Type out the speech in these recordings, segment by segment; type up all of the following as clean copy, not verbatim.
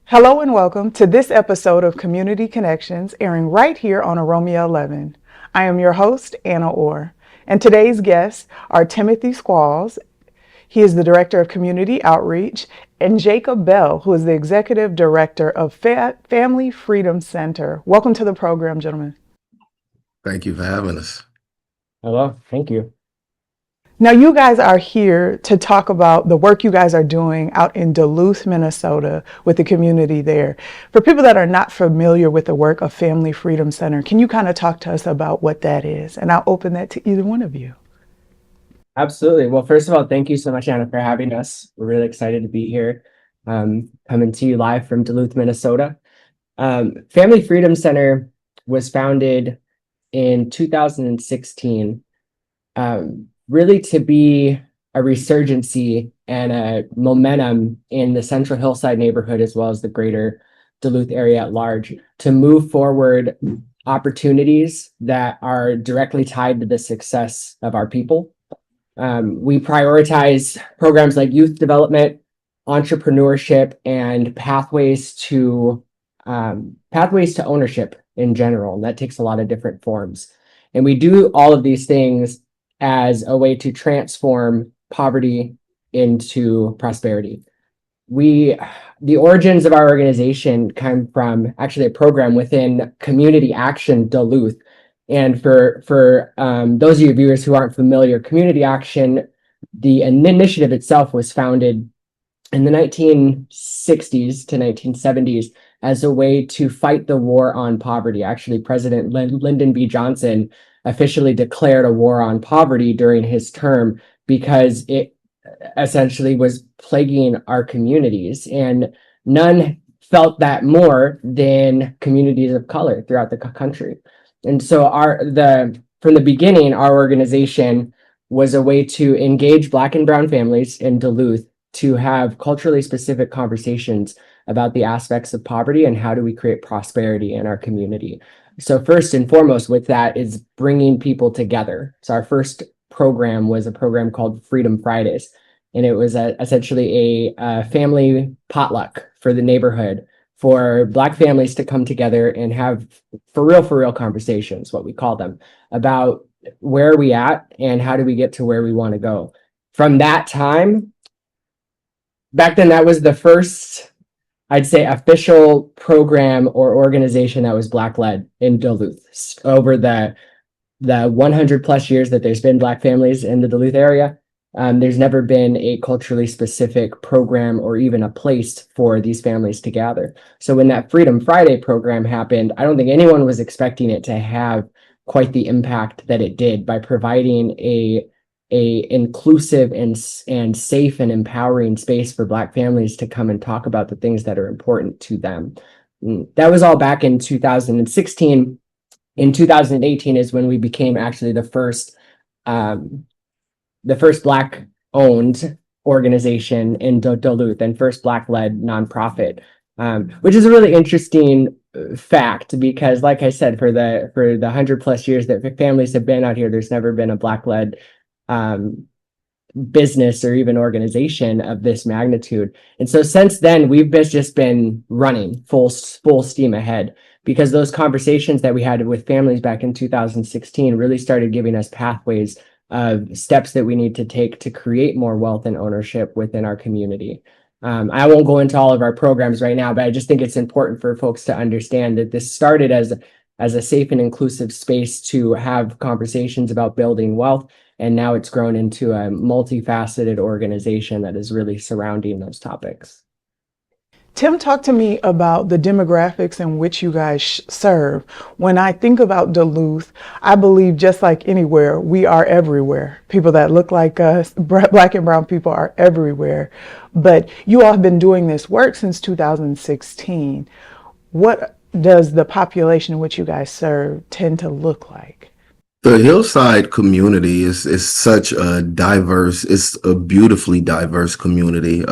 Hello and welcome to this episode of Community Connections, airing right here on OROMIA11. I am your host, Anna Orr, and today's guests are Timothy Squalls. He is the Director of Community Outreach, and Jacob Bell, who is the Executive Director of Family Freedom Center. Welcome to the program, gentlemen. Thank you for having us. Hello, thank you. Now, you guys are here to talk about the work you guys are doing out in Duluth, Minnesota, with the community there. For people that are not familiar with the work of Family Freedom Center, can you kind of talk to us about what that is? And I'll open that to either one of you. Absolutely. Well, first of all, thank you so much, Anna, for having us. We're really excited to be here, coming to you live from Duluth, Minnesota. Family Freedom Center was founded in 2016, really to be a resurgency and a momentum in the Central Hillside neighborhood, as well as the greater Duluth area at large, to move forward opportunities that are directly tied to the success of our people. We prioritize programs like youth development, entrepreneurship, and pathways to ownership in general. And that takes a lot of different forms. And we do all of these things as a way to transform poverty into prosperity. The origins of our organization come from actually a program within Community Action Duluth. And for those of you viewers who aren't familiar, Community Action, the initiative itself was founded in the 1960s to 1970s as a way to fight the war on poverty. Actually, President Lyndon B. Johnson officially declared a war on poverty during his term because it essentially was plaguing our communities, and none felt that more than communities of color throughout the country. And so from the beginning, our organization was a way to engage Black and Brown families in Duluth to have culturally specific conversations about the aspects of poverty and how do we create prosperity in our community. So first and foremost with that is bringing people together. So our first program was a program called Freedom Fridays, and it was essentially a family potluck for the neighborhood for Black families to come together and have for real conversations, what we call them, about where are we at and how do we get to where we want to go. From that time, back then, that was the first, I'd say, official program or organization that was Black-led in Duluth. Over the 100 plus years that there's been Black families in the Duluth area, there's never been a culturally specific program or even a place for these families to gather. So when that Freedom Friday program happened, I don't think anyone was expecting it to have quite the impact that it did by providing a inclusive and safe and empowering space for Black families to come and talk about the things that are important to them. That was all back in 2016. In 2018 is when we became actually the first Black-owned organization in Duluth and first Black-led nonprofit, which is a really interesting fact because, like I said, for the 100 plus years that families have been out here, there's never been a Black-led business or even organization of this magnitude. And so since then, we've just been running full steam ahead because those conversations that we had with families back in 2016 really started giving us pathways of steps that we need to take to create more wealth and ownership within our community. I won't go into all of our programs right now, but I just think it's important for folks to understand that this started as a safe and inclusive space to have conversations about building wealth. And now it's grown into a multifaceted organization that is really surrounding those topics. Tim, talk to me about the demographics in which you guys serve. When I think about Duluth, I believe just like anywhere, we are everywhere. People that look like us, Black and Brown people are everywhere. But you all have been doing this work since 2016. What does the population in which you guys serve tend to look like? The Hillside community is such a diverse, it's a beautifully diverse community.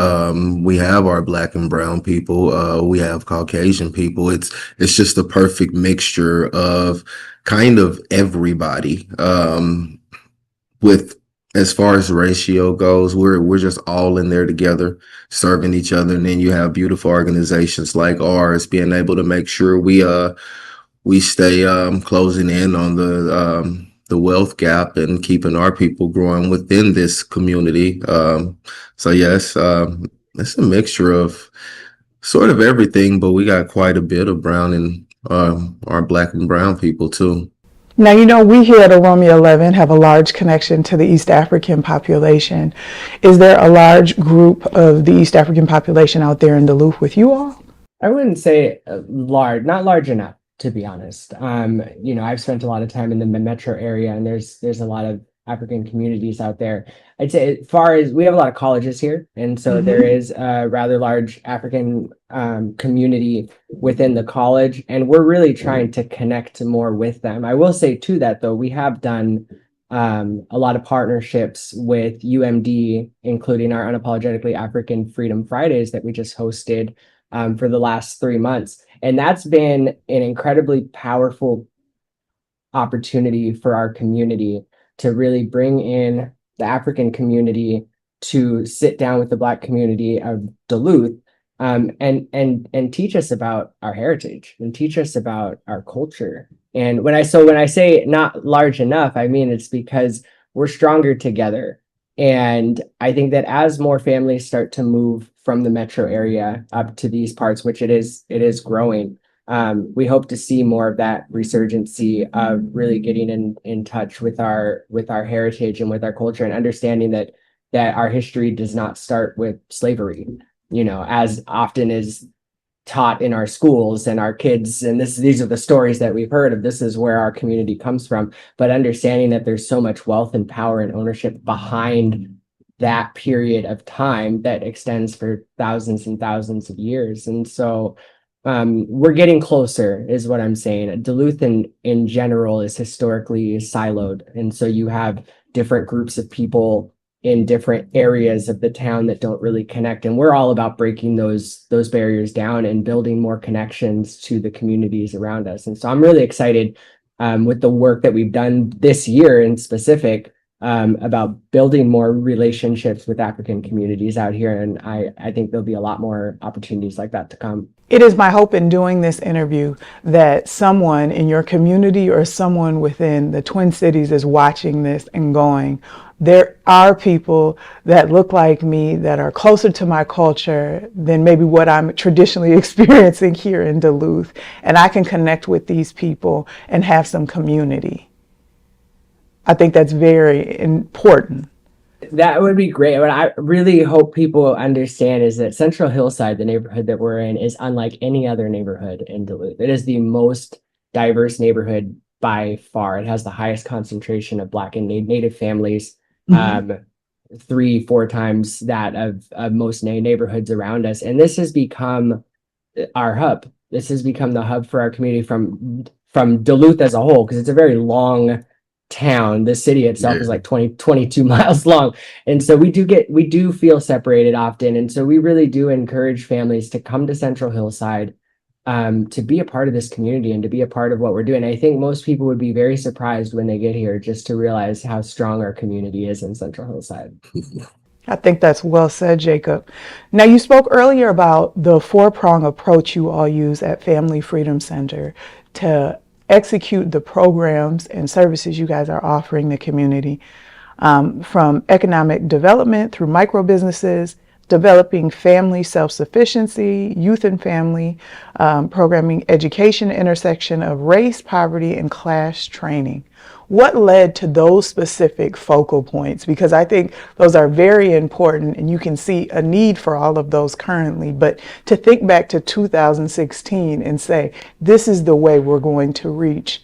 We have our Black and Brown people, we have Caucasian people. It's just a perfect mixture of kind of everybody, with As far as ratio goes, we're just all in there together, serving each other, and then you have beautiful organizations like ours being able to make sure we stay closing in on the wealth gap and keeping our people growing within this community. So yes, it's a mixture of sort of everything, but we got quite a bit of brown and our black and brown people too. Now, you know, we here at OROMIA11 have a large connection to the East African population. Is there a large group of the East African population out there in Duluth with you all? I wouldn't say large, not large enough, to be honest. I've spent a lot of time in the metro area, and there's a lot of African communities out there. I'd say as far as we have a lot of colleges here, and so there is a rather large African community within the college, and we're really trying to connect more with them. I will say to that though, we have done a lot of partnerships with UMD, including our Unapologetically African Freedom Fridays that we just hosted for the last 3 months. And that's been an incredibly powerful opportunity for our community to really bring in the African community to sit down with the Black community of Duluth, and teach us about our heritage and teach us about our culture. And when I say not large enough, I mean it's because we're stronger together. And I think that as more families start to move from the metro area up to these parts, which it is growing, we hope to see more of that resurgency of really getting in touch with our heritage and with our culture, and understanding that our history does not start with slavery, as often is taught in our schools and our kids. And these are the stories that we've heard of. This is where our community comes from, but understanding that there's so much wealth and power and ownership behind that period of time that extends for thousands and thousands of years. And so we're getting closer is what I'm saying. Duluth in general is historically siloed. And so you have different groups of people in different areas of the town that don't really connect. And we're all about breaking those barriers down and building more connections to the communities around us. And so I'm really excited with the work that we've done this year in specific, about building more relationships with African communities out here. And I think there'll be a lot more opportunities like that to come. It is my hope in doing this interview that someone in your community or someone within the Twin Cities is watching this and going, there are people that look like me that are closer to my culture than maybe what I'm traditionally experiencing here in Duluth. And I can connect with these people and have some community. I think that's very important. That would be great. What I really hope people understand is that Central Hillside, the neighborhood that we're in, is unlike any other neighborhood in Duluth. It is the most diverse neighborhood by far. It has the highest concentration of Black and Native families, 3-4 times that of most neighborhoods around us. And this has become our hub. This has become the hub for our community from Duluth as a whole, because it's a very long town. The city itself is like 22 miles long. And so we do feel separated often. And so we really do encourage families to come to Central Hillside, to be a part of this community and to be a part of what we're doing. I think most people would be very surprised when they get here just to realize how strong our community is in Central Hillside. I think that's well said, Jacob. Now, you spoke earlier about the 4-prong approach you all use at Family Freedom Center to execute the programs and services you guys are offering the community, from economic development through micro businesses, developing family self-sufficiency, youth and family programming, education, intersection of race, poverty, and class training. What led to those specific focal points? Because I think those are very important, and you can see a need for all of those currently. But to think back to 2016 and say, this is the way we're going to reach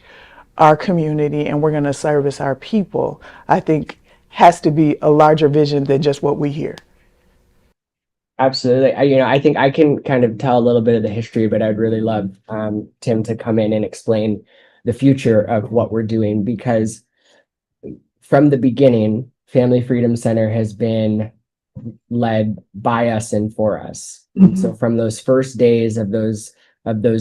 our community and we're going to service our people, I think has to be a larger vision than just what we hear. Absolutely. I think I can kind of tell a little bit of the history, but I'd really love Tim to come in and explain the future of what we're doing, because from the beginning, Family Freedom Center has been led by us and for us. So from those first days of those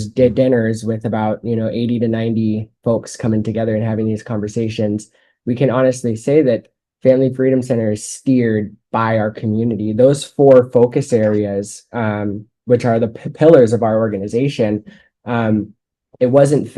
dinners with about 80 to 90 folks coming together and having these conversations, we can honestly say that Family Freedom Center is steered by our community. Those 4 focus areas, which are the pillars of our organization, it wasn't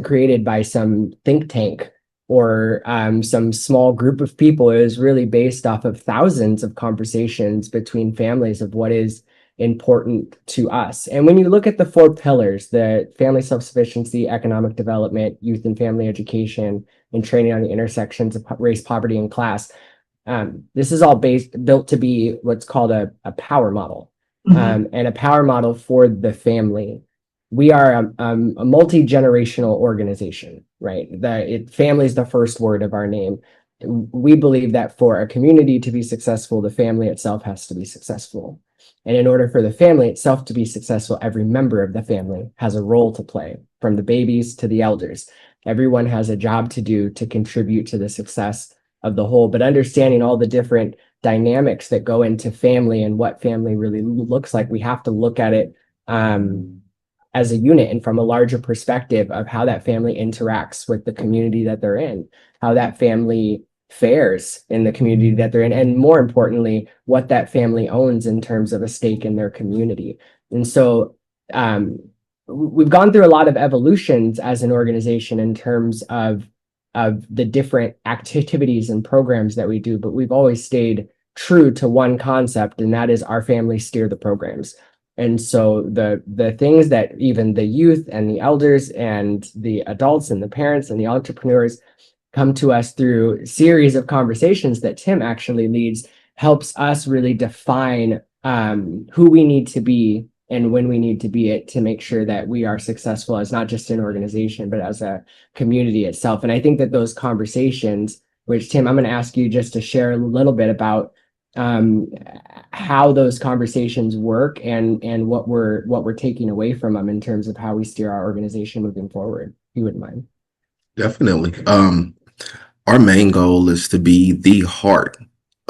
created by some think tank or some small group of people. It was really based off of thousands of conversations between families of what is important to us. And when you look at the 4 pillars, the family self-sufficiency, economic development, youth and family education, and training on the intersections of race, poverty, and class, this is all built to be what's called a power model, and a power model for the family. We are a multi-generational organization, right? Family is the first word of our name. We believe that for a community to be successful, the family itself has to be successful. And in order for the family itself to be successful, every member of the family has a role to play, from the babies to the elders. Everyone has a job to do to contribute to the success of the whole, but understanding all the different dynamics that go into family and what family really looks like, we have to look at it as a unit and from a larger perspective of how that family interacts with the community that they're in, how that family fares in the community that they're in, and more importantly, what that family owns in terms of a stake in their community. And so we've gone through a lot of evolutions as an organization in terms of the different activities and programs that we do, but we've always stayed true to one concept, and that is our families steer the programs. And so the things that even the youth and the elders and the adults and the parents and the entrepreneurs come to us through a series of conversations that Tim actually leads, helps us really define who we need to be and when we need to be it, to make sure that we are successful as not just an organization, but as a community itself. And I think that those conversations, which Tim, I'm going to ask you just to share a little bit about how those conversations work and what we're taking away from them in terms of how we steer our organization moving forward, if you wouldn't mind. Definitely. Our main goal is to be the heart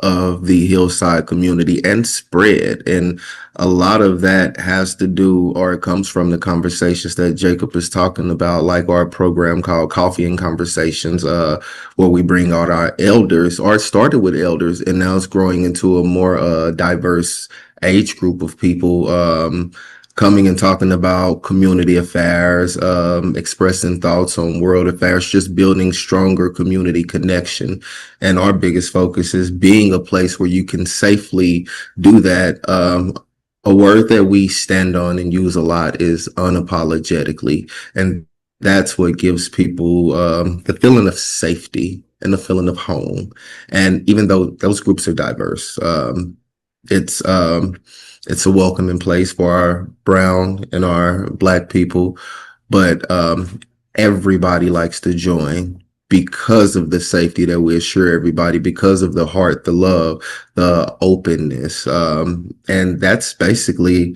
of the Hillside community and spread. And a lot of that has to do, or it comes from the conversations that Jacob is talking about, like our program called Coffee and Conversations, where we bring out our elders, or it started with elders, and now it's growing into a more diverse age group of people, coming and talking about community affairs, expressing thoughts on world affairs, just building stronger community connection. And our biggest focus is being a place where you can safely do that. A word that we stand on and use a lot is unapologetically. And that's what gives people the feeling of safety and the feeling of home. And even though those groups are diverse, it's a welcoming place for our brown and our black people, but everybody likes to join because of the safety that we assure everybody, because of the heart, the love, the openness, and that's basically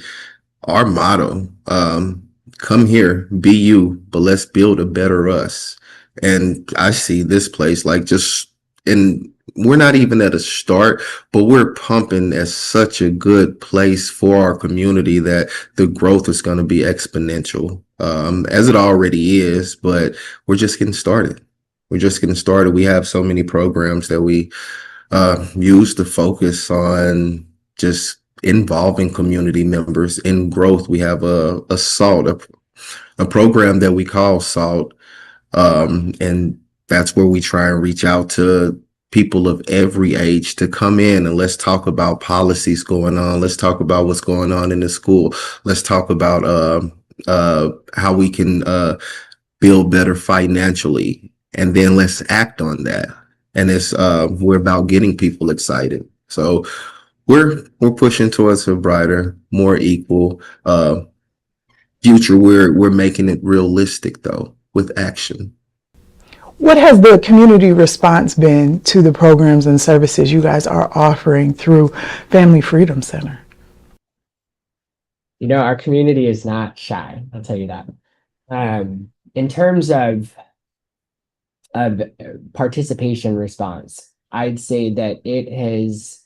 our motto. Come here, be you, but let's build a better us. And I see this place like just in. We're not even at a start, but we're pumping at such a good place for our community that the growth is going to be exponential, as it already is, but we're just getting started. We're just getting started. We have so many programs that we use to focus on just involving community members in growth. We have a program that we call SALT, and that's where we try and reach out to people of every age to come in and let's talk about policies going on. Let's talk about what's going on in the school. Let's talk about how we can build better financially, and then let's act on that. And it's we're about getting people excited. So we're pushing towards a brighter, more equal future. We're making it realistic though, with action. What has the community response been to the programs and services you guys are offering through Family Freedom Center? You know, our community is not shy, I'll tell you that. In terms of participation response, I'd say that it has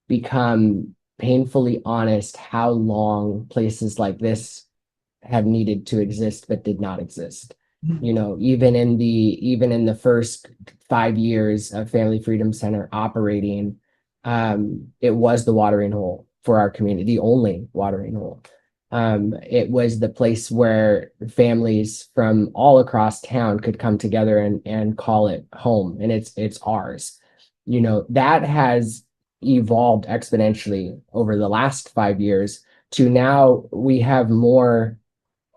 become painfully honest how long places like this have needed to exist but did not exist. You know, even in the first 5 years of Family Freedom Center operating, it was the watering hole for our community, the only watering hole. It was the place where families from all across town could come together and call it home, and it's ours. You know, that has evolved exponentially over the last 5 years to now we have more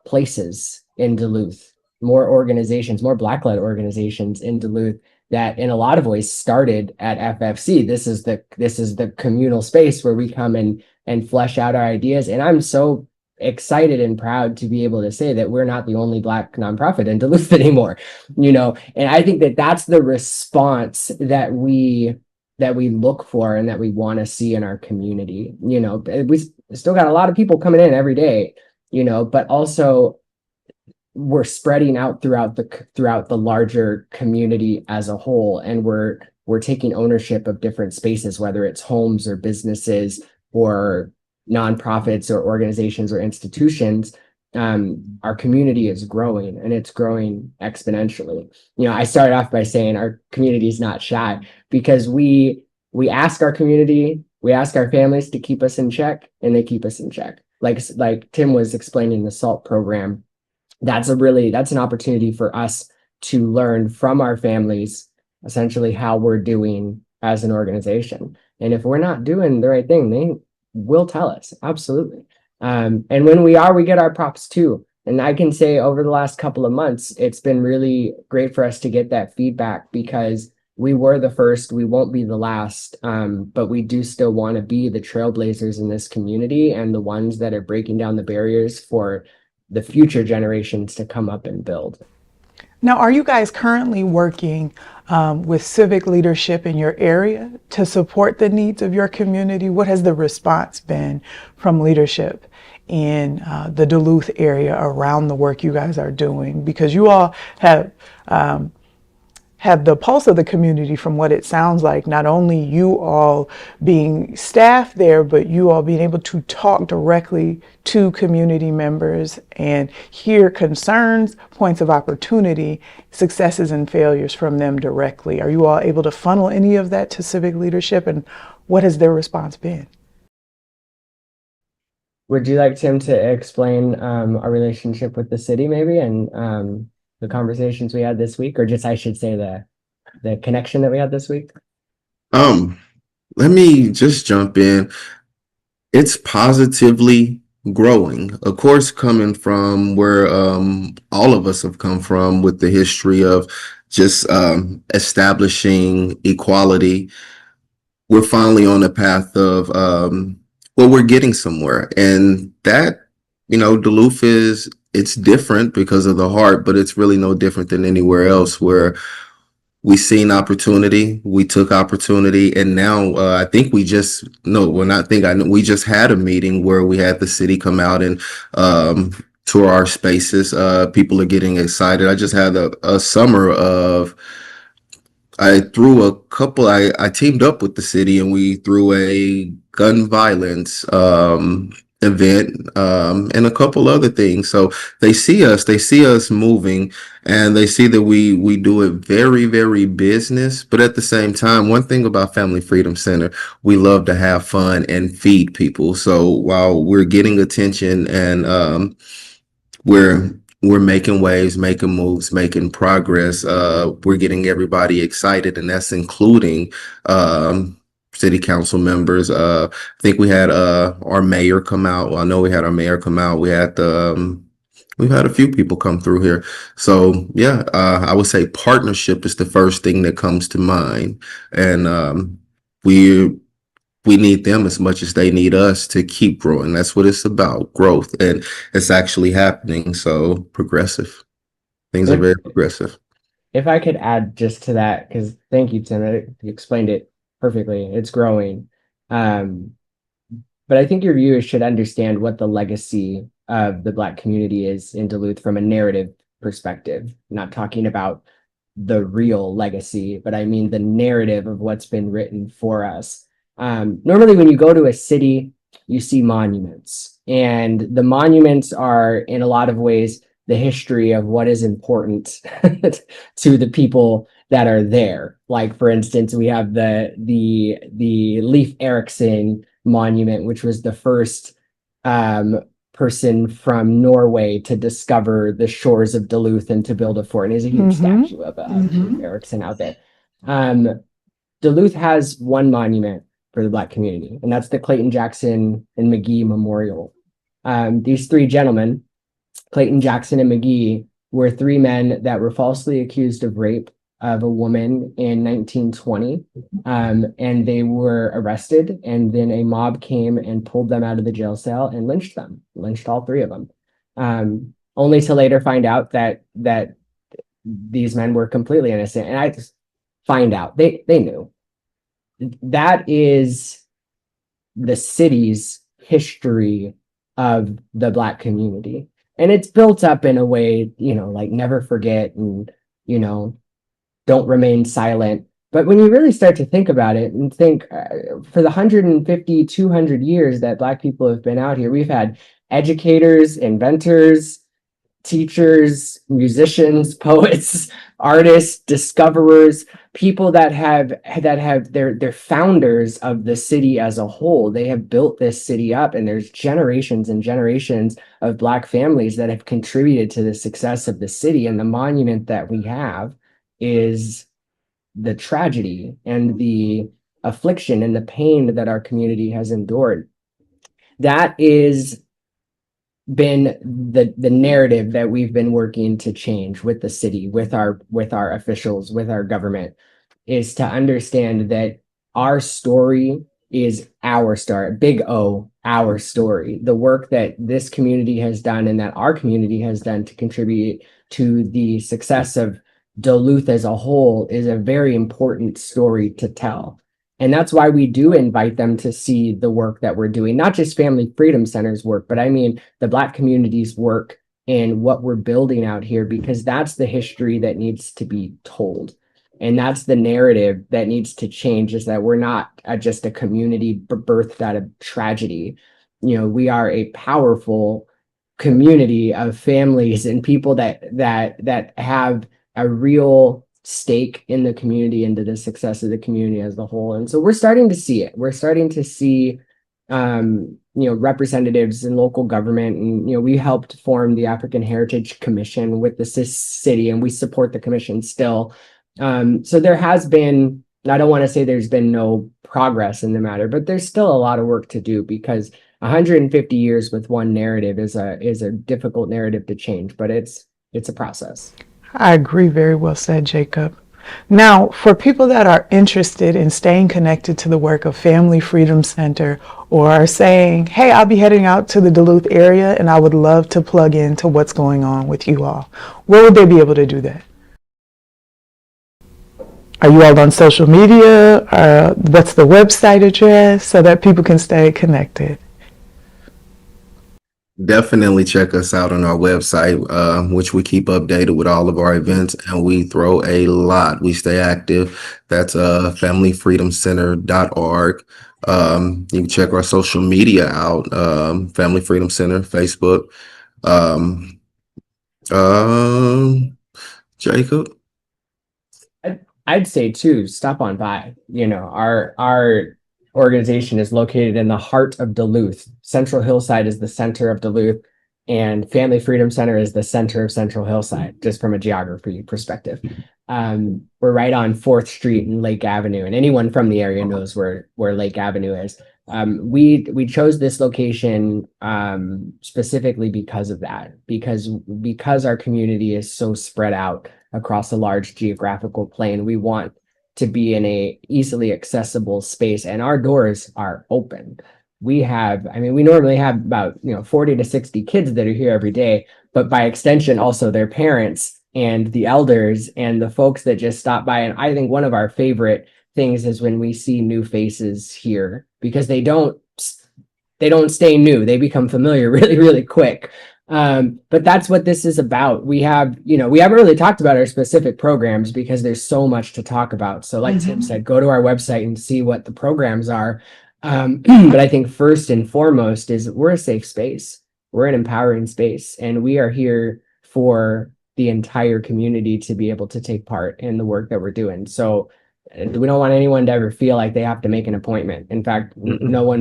places in Duluth, more organizations, more Black-led organizations in Duluth that in a lot of ways started at FFC. This is the communal space where we come and flesh out our ideas. And I'm so excited and proud to be able to say that we're not the only Black nonprofit in Duluth anymore, you know. And I think that that's the response that we look for and that we want to see in our community. You know, we still got a lot of people coming in every day, you know, but also we're spreading out throughout the larger community as a whole, and we're taking ownership of different spaces, whether it's homes or businesses or nonprofits or organizations or institutions. Our community is growing, and it's growing exponentially. You know, I started off by saying our community is not shy because we ask our community, we ask our families to keep us in check, and they keep us in check. Like Tim was explaining the SALT program, that's an opportunity for us to learn from our families essentially how we're doing as an organization. And if we're not doing the right thing, they will tell us. Absolutely. And when we are, we get our props too. And I can say over the last couple of months, it's been really great for us to get that feedback because we were the first, we won't be the last, but we do still want to be the trailblazers in this community and the ones that are breaking down the barriers for the future generations to come up and build. Now, are you guys currently working with civic leadership in your area to support the needs of your community? What has the response been from leadership in the Duluth area around the work you guys are doing? Because you all have the pulse of the community from what it sounds like, not only you all being staff there, but you all being able to talk directly to community members and hear concerns, points of opportunity, successes and failures from them directly. Are you all able to funnel any of that to civic leadership, and what has their response been? Would you like Tim to explain our relationship with the city maybe and the conversations we had this week, or just I should say the connection that we had this week? Let me just jump in. It's positively growing, of course, coming from where all of us have come from with the history of just establishing equality. We're finally on a path of we're getting somewhere, and that, you know, Duluth it's different because of the heart, but it's really no different than anywhere else where we seen opportunity, we took opportunity, and now I think we just no, well, not think I know, we just had a meeting where we had the city come out and tour our spaces. People are getting excited. I just had a summer of I threw a couple. I teamed up with the city and we threw a gun violence event and a couple other things. So they see us moving, and they see that we do it very, very business. But at the same time, one thing about Family Freedom Center, we love to have fun and feed people. So while we're getting attention and we're making waves, making moves, making progress. We're getting everybody excited, and that's including city council members. I think we had our mayor come out. Well, I know we had our mayor come out. We've had a few people come through here. So yeah, I would say partnership is the first thing that comes to mind, and we need them as much as they need us to keep growing. That's what it's about, growth, and it's actually happening. So progressive. Things are very progressive. If I could add just to that, because thank you, Tim, you explained it perfectly. It's growing. But I think your viewers should understand what the legacy of the Black community is in Duluth from a narrative perspective. I'm not talking about the real legacy, but I mean the narrative of what's been written for us. Normally, when you go to a city, you see monuments, and the monuments are in a lot of ways the history of what is important to the people that are there. Like, for instance, we have the Leif Erikson monument, which was the first person from Norway to discover the shores of Duluth and to build a fort. And there's a huge statue of Leif Erikson out there. Duluth has one monument for the Black community, and that's the Clayton Jackson and McGee Memorial. These three gentlemen, Clayton, Jackson, and McGee, were three men that were falsely accused of rape of a woman in 1920, and they were arrested, and then a mob came and pulled them out of the jail cell and lynched all three of them, only to later find out that these men were completely innocent. And I just find out they knew. That is the city's history of the Black community. And it's built up in a way, like never forget and, don't remain silent. But when you really start to think about it and think for the 150, 200 years that Black people have been out here, we've had educators, inventors, teachers, musicians, poets, artists, discoverers, people that have they're founders of the city as a whole. They have built this city up, and there's generations and generations of Black families that have contributed to the success of the city. And the monument that we have is the tragedy and the affliction and the pain that our community has endured. That is been the narrative that we've been working to change with the city, with our officials, with our government, is to understand that our story is our story, big O, our story. The work that this community has done and that our community has done to contribute to the success of Duluth as a whole is a very important story to tell. And that's why we do invite them to see the work that we're doing, not just Family Freedom Center's work, but I mean the Black community's work and what we're building out here, because that's the history that needs to be told. And that's the narrative that needs to change, is that we're not just a community birthed out of tragedy. We are a powerful community of families and people that have a real stake in the community and to the success of the community as a whole. And so we're starting to see it. We're starting to see, representatives in local government. And, we helped form the African Heritage Commission with the city, and we support the commission still. So there has been, I don't want to say there's been no progress in the matter, but there's still a lot of work to do, because 150 years with one narrative is a difficult narrative to change, but it's a process. I agree. Very well said, Jacob. Now, for people that are interested in staying connected to the work of Family Freedom Center, or are saying, hey, I'll be heading out to the Duluth area and I would love to plug into what's going on with you all, where would they be able to do that? Are you all on social media? What's the website address so that people can stay connected? Definitely check us out on our website, which we keep updated with all of our events, and we throw a lot. We stay active. That's familyfreedomcenter.org. You can check our social media out, Family Freedom Center, Facebook. Jacob? I'd say too, stop on by. Our organization is located in the heart of Duluth. Central Hillside is the center of Duluth, and Family Freedom Center is the center of Central Hillside, just from a geography perspective. We're right on 4th Street and Lake Avenue, and anyone from the area knows where Lake Avenue is. We chose this location specifically because of that, because our community is so spread out across a large geographical plane. We want to be in a easily accessible space, and our doors are open. We normally have about 40 to 60 kids that are here every day, but by extension also their parents and the elders and the folks that just stop by. And I think one of our favorite things is when we see new faces here, because they don't stay new, they become familiar really, really quick. But that's what this is about. We haven't really talked about our specific programs because there's so much to talk about. So like Tim said, go to our website and see what the programs are. But I think first and foremost is we're a safe space. We're an empowering space, and we are here for the entire community to be able to take part in the work that we're doing. So we don't want anyone to ever feel like they have to make an appointment. In fact, no one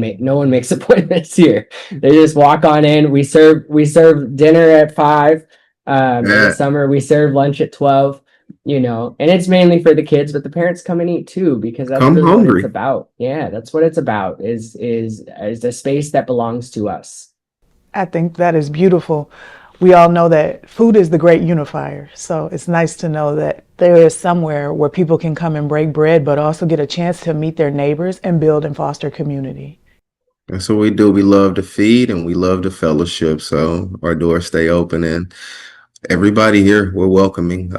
makes appointments here. They just walk on in. We serve dinner at 5. In the summer, we serve lunch at 12. And it's mainly for the kids, but the parents come and eat too, because that's Come really what hungry. it's about. Yeah, that's what it's about, is a space that belongs to us. I think that is beautiful. We all know that food is the great unifier. So it's nice to know that there is somewhere where people can come and break bread, but also get a chance to meet their neighbors and build and foster community. That's what we do. We love to feed and we love to fellowship. So our doors stay open, and everybody here, we're welcoming.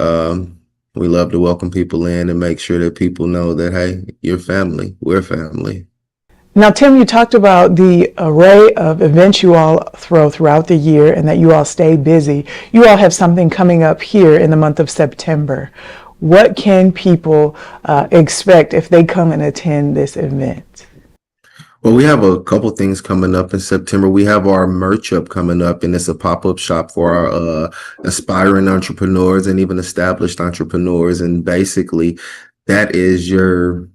We love to welcome people in and make sure that people know that, hey, you're family. We're family. Now, Tim, you talked about the array of events you all throw throughout the year and that you all stay busy. You all have something coming up here in the month of September. What can people expect if they come and attend this event? Well, we have a couple things coming up in September. We have our merch up coming up, and it's a pop-up shop for our aspiring entrepreneurs and even established entrepreneurs. And basically, that is your,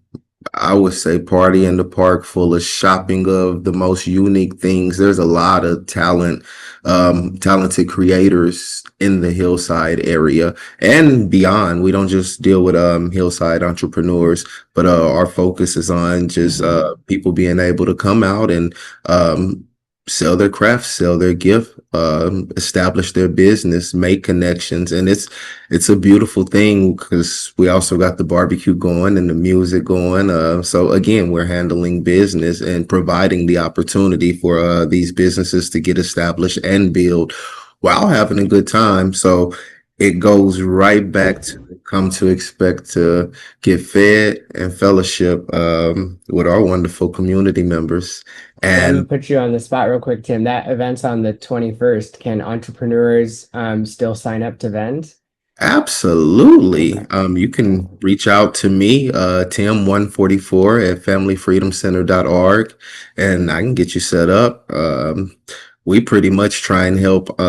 I would say, party in the park full of shopping of the most unique things. There's a lot of talented creators in the Hillside area and beyond. We don't just deal with Hillside entrepreneurs, but our focus is on just people being able to come out and sell their craft, sell their gift, establish their business, make connections. And it's a beautiful thing because we also got the barbecue going and the music going. So again, we're handling business and providing the opportunity for these businesses to get established and build while having a good time. So it goes right back to come to expect to get fed and fellowship with our wonderful community members. I'm And gonna put you on the spot real quick, Tim. That event's on the 21st. Can entrepreneurs still sign up to vend? absolutely. Okay. You can reach out to me, Tim144 at familyfreedomcenter.org, and I can get you set up. We pretty much try and help,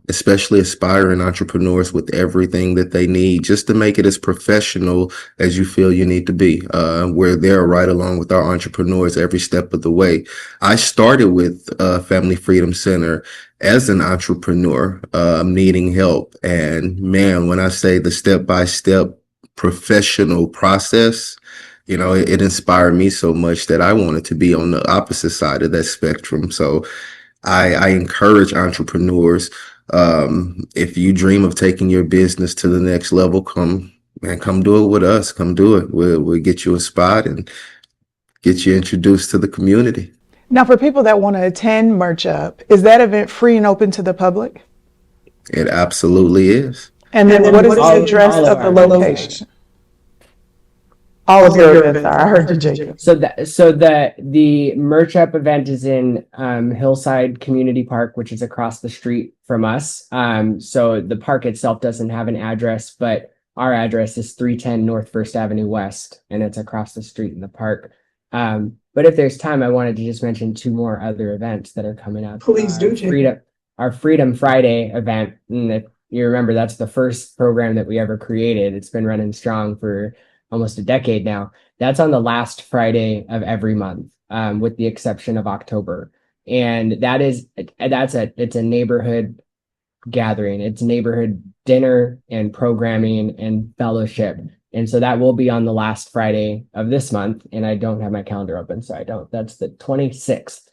especially aspiring entrepreneurs with everything that they need just to make it as professional as you feel you need to be. We're there right along with our entrepreneurs every step of the way. I started with Family Freedom Center as an entrepreneur, needing help. And man, when I say the step-by-step professional process, it inspired me so much that I wanted to be on the opposite side of that spectrum. So I encourage entrepreneurs, if you dream of taking your business to the next level, come do it with us. Come do it. We'll get you a spot and get you introduced to the community. Now, for people that want to attend Merch Up, is that event free and open to the public? It absolutely is. And then what is the all address of of the our location? All of your events are. I heard you, Jacob. So the Merch Up event is in Hillside Community Park, which is across the street from us. So the park itself doesn't have an address, but our address is 310 North First Avenue West, and it's across the street in the park. But if there's time, I wanted to just mention 2 more other events that are coming up. Please do, Jacob. Our Freedom Friday event, and if you remember, that's the first program that we ever created. It's been running strong for almost a decade now. That's on the last Friday of every month, with the exception of October. And it's a neighborhood gathering. It's neighborhood dinner and programming and fellowship. And so that will be on the last Friday of this month. And I don't have my calendar open, so I don't. That's the 26th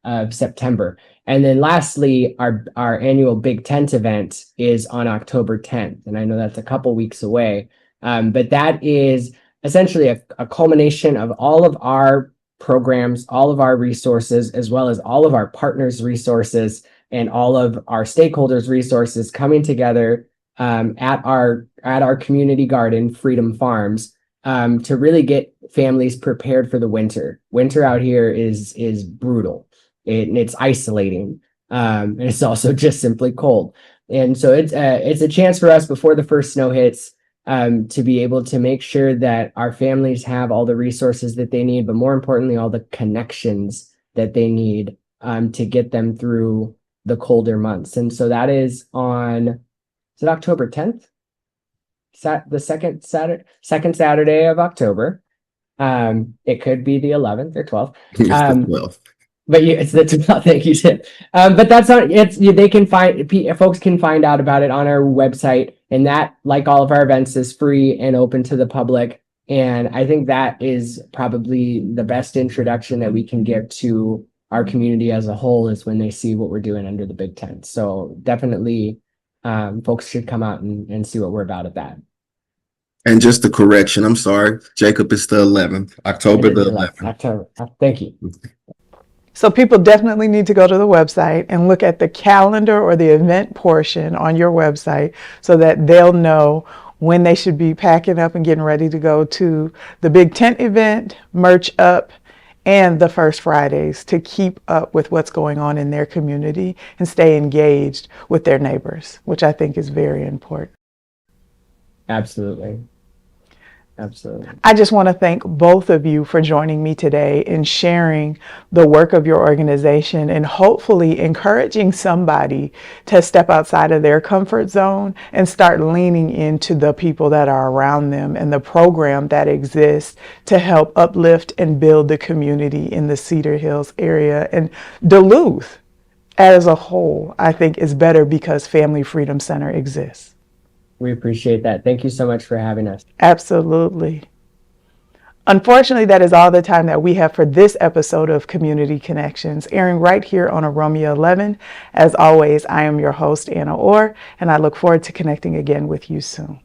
of September. And then lastly, our annual Big Tent event is on October 10th. And I know that's a couple weeks away. But that is essentially a culmination of all of our programs, all of our resources, as well as all of our partners' resources and all of our stakeholders' resources coming together at our community garden, Freedom Farms, to really get families prepared for the winter. Winter out here is brutal. It's isolating. And it's also just simply cold. And so it's a chance for us before the first snow hits, to be able to make sure that our families have all the resources that they need, but more importantly, all the connections that they need to get them through the colder months. And so that is on, is it October 10th? The second Saturday of October. It could be the 11th or 12th. It's the 12th. But it's the 12th. Thank you, Tim. But that's not, they can folks can find out about it on our website. And that, like all of our events, is free and open to the public. And I think that is probably the best introduction that we can give to our community as a whole, is when they see what we're doing under the big tent. So definitely folks should come out and see what we're about at that. And just a correction, I'm sorry, Jacob, it's the 11th, October the 11th. October. Thank you. So people definitely need to go to the website and look at the calendar or the event portion on your website so that they'll know when they should be packing up and getting ready to go to the big tent event, Merch Up, and the First Fridays, to keep up with what's going on in their community and stay engaged with their neighbors, which I think is very important. Absolutely. Absolutely. I just want to thank both of you for joining me today and sharing the work of your organization, and hopefully encouraging somebody to step outside of their comfort zone and start leaning into the people that are around them and the program that exists to help uplift and build the community in the Cedar Hills area. And Duluth as a whole, I think, is better because Family Freedom Center exists. We appreciate that. Thank you so much for having us. Absolutely. Unfortunately, that is all the time that we have for this episode of Community Connections, airing right here on OROMIA11. As always, I am your host, Anna Orr, and I look forward to connecting again with you soon.